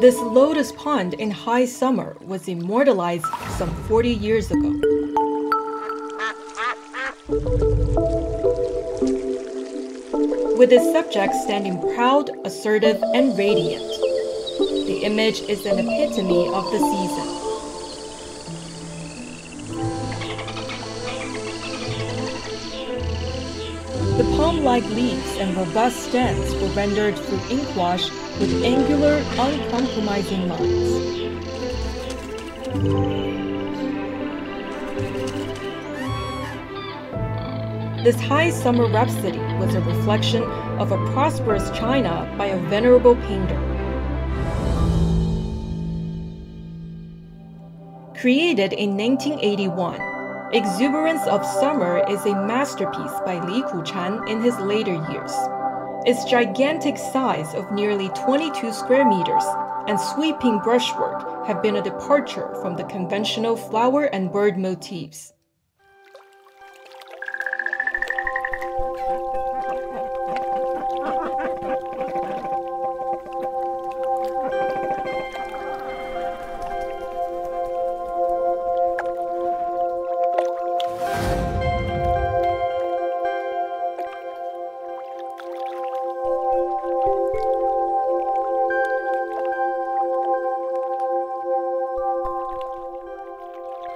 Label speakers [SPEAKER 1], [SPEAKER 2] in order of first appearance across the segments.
[SPEAKER 1] This lotus pond in high summer was immortalized some 40 years ago. With its subject standing proud, assertive, and radiant, the image is an epitome of the season. The palm-like leaves and robust stems were rendered through inkwash with angular, uncompromising lines. This high summer rhapsody was a reflection of a prosperous China by a venerable painter. Created in 1981, Exuberance of Summer is a masterpiece by Kuchan in his later years. Its gigantic size of nearly 22 square meters and sweeping brushwork have been a departure from the conventional flower and bird motifs.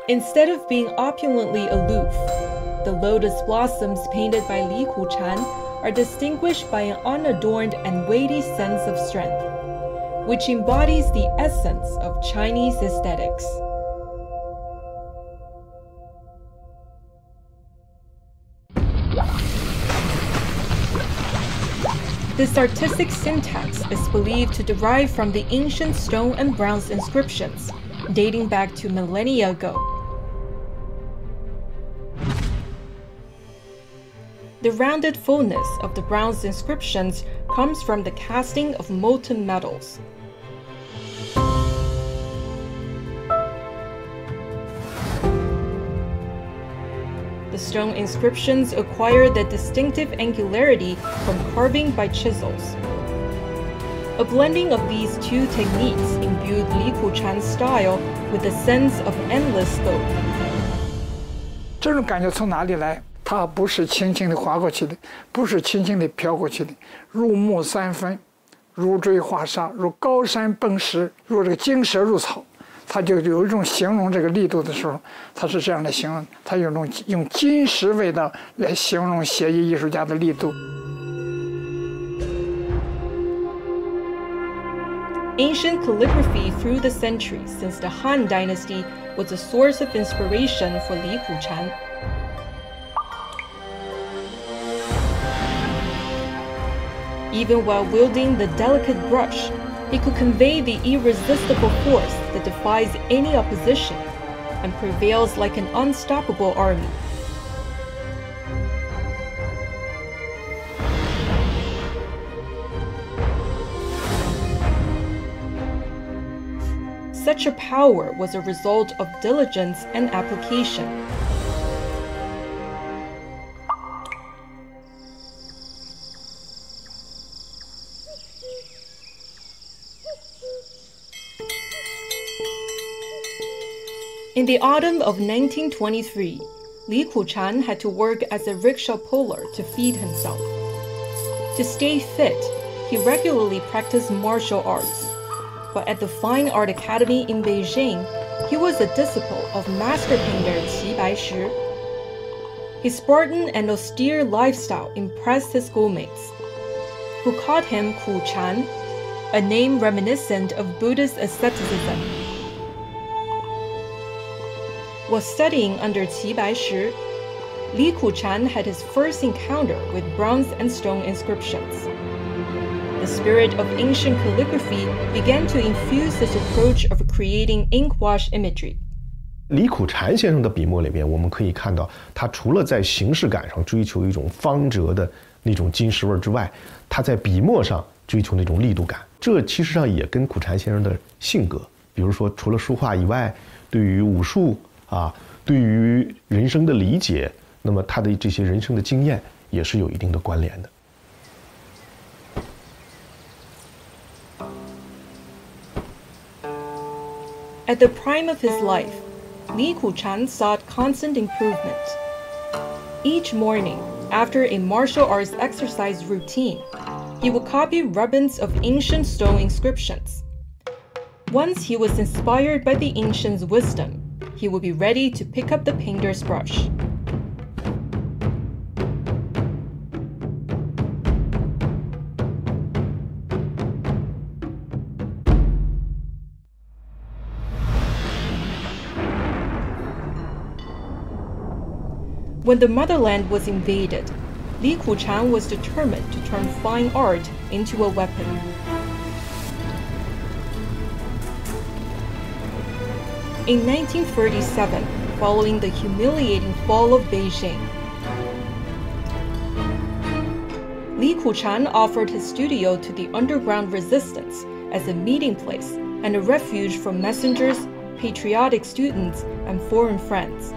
[SPEAKER 1] Instead of being opulently aloof, the lotus blossoms painted by Kuchan are distinguished by an unadorned and weighty sense of strength, which embodies the essence of Chinese aesthetics. This artistic syntax is believed to derive from the ancient stone and bronze inscriptions, dating back to millennia ago. The rounded fullness of the bronze inscriptions comes from the casting of molten metals. The stone inscriptions acquire the distinctive angularity from carving by chisels. A blending of these two techniques imbued Kuchan's style with a sense of endless scope.
[SPEAKER 2] 这种感觉从哪里来？ 它不是轻轻地划过去的，不是轻轻地飘过去的，入木三分，如锥画沙，如高山崩石，如这个金蛇入草。它就有一种形容这个力度的时候，它是这样的形容，它有种用金石味道来形容写意艺术家的力度。
[SPEAKER 1] Ancient calligraphy through the centuries since the Han Dynasty was a source of inspiration for Kuchan. Even while wielding the delicate brush, he could convey the irresistible force that defies any opposition and prevails like an unstoppable army. Such a power was a result of diligence and application. In the autumn of 1923, Kuchan had to work as a rickshaw puller to feed himself. To stay fit, he regularly practiced martial arts. But at the Fine Art Academy in Beijing, he was a disciple of master painter Qi Baishi. His Spartan and austere lifestyle impressed his schoolmates, who called him Kuchan, a name reminiscent of Buddhist asceticism. While studying under Qi Baishi, Li Kuchan had his first encounter with bronze and stone inscriptions. The spirit of ancient calligraphy began to infuse his approach of creating ink-wash imagery.
[SPEAKER 3] 李苦禅先生的笔墨里面，我们可以看到，他除了在形式感上追求一种方折的那种金石味之外，他在笔墨上追求那种力度感。这其实上也跟苦禅先生的性格，比如说除了书画以外，对于武术啊，对于人生的理解，那么他的这些人生的经验也是有一定的关联的。
[SPEAKER 1] At the prime of his life, Li Kuchan sought constant improvement. Each morning, after a martial arts exercise routine, he would copy rubbings of ancient stone inscriptions. Once he was inspired by the ancients' wisdom, he would be ready to pick up the painter's brush. When the motherland was invaded, Li Kuchan was determined to turn fine art into a weapon. In 1937, following the humiliating fall of Beijing, Li Kuchan offered his studio to the underground resistance as a meeting place and a refuge for messengers, patriotic students, and foreign friends.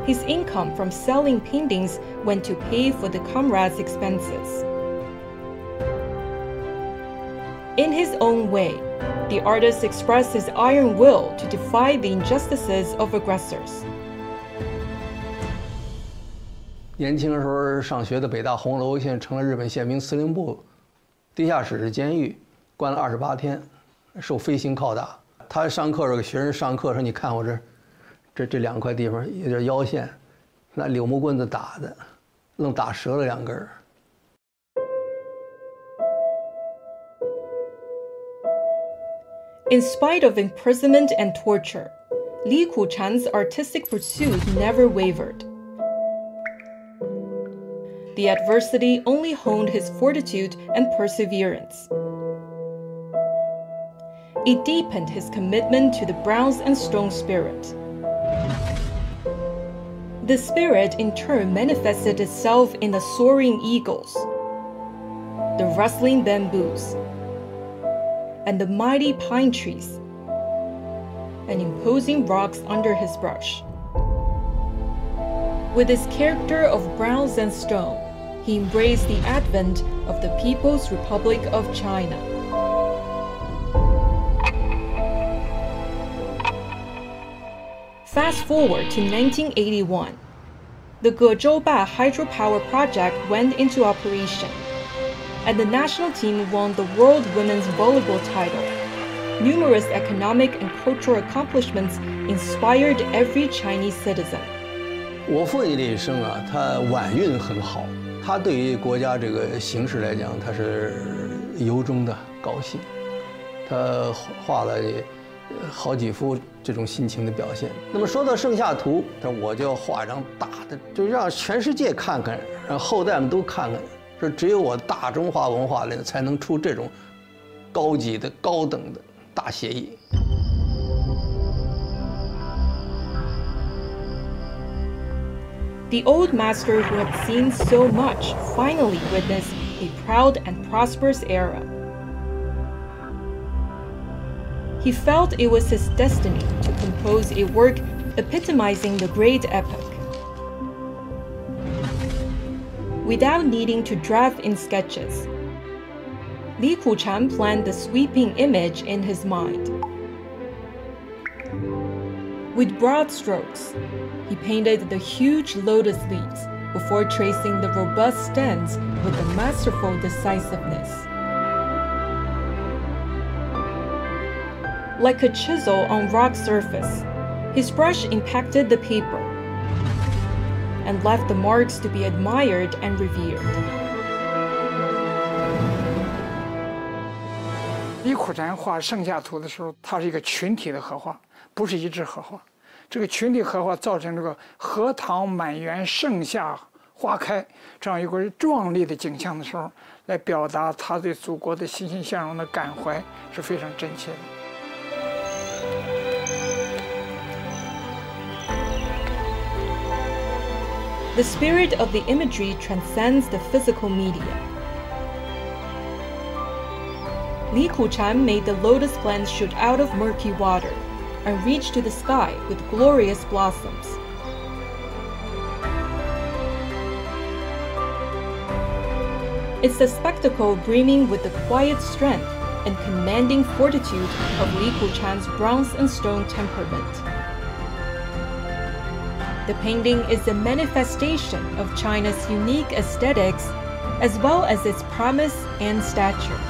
[SPEAKER 1] His income from selling paintings went to pay for the comrades' expenses. In his own way, the artist expressed his iron will to defy the injustices of aggressors.
[SPEAKER 4] 年轻的时候上学的北大红楼，现在成了日本宪兵司令部地下室监狱，关了28天，受飞行拷打。他上课时候给学生上课说：“你看我这两块地方有点腰线，拿柳木棍子打的，愣打折了2根。”
[SPEAKER 1] In spite of imprisonment and torture, Li Kuchan's artistic pursuit never wavered. The adversity only honed his fortitude and perseverance. It deepened his commitment to the bronze and stone spirit. The spirit in turn manifested itself in the soaring eagles, the rustling bamboos, and the mighty pine trees, and imposing rocks under his brush. With his character of bronze and stone, he embraced the advent of the People's Republic of China. Fast forward to 1981. The Gezhouba hydropower project went into operation, and the national team won the World Women's Volleyball title. Numerous economic and cultural accomplishments inspired every Chinese citizen.
[SPEAKER 4] 我父亲这一生啊，他晚运很好，他对于国家这个形势来讲，他是由衷的高兴。他画了好几幅这种心情的表现。那么说到盛夏图，我就要画一张大的，就让全世界看看，让后代们都看看，说只有我大中华文化里才能出这种高级的、高等的大写意。
[SPEAKER 1] The old master who had seen so much finally witnessed a proud and prosperous era. He felt it was his destiny to compose a work epitomizing the great epic. Without needing to draft in sketches, Li Kuchan planned the sweeping image in his mind. With broad strokes, he painted the huge lotus leaves before tracing the robust stems with a masterful decisiveness. like a chisel on rock surface, his brush impacted the paper and left the marks to be admired and revered.
[SPEAKER 2] 李苦禅画盛夏图的时候，它是一个群体的荷画，不是一致荷画。这个群体荷画造成这个荷塘满园、盛夏花开这样一个壮丽的景象的时候，来表达他对祖国的欣欣向荣的感怀，是非常真切的。
[SPEAKER 1] The spirit of the imagery transcends the physical media. Li Kuchan made the lotus plants shoot out of murky water and reach to the sky with glorious blossoms. It's a spectacle brimming with the quiet strength and commanding fortitude of Li Kuchan's bronze and stone temperament. The painting is a manifestation of China's unique aesthetics as well as its promise and stature.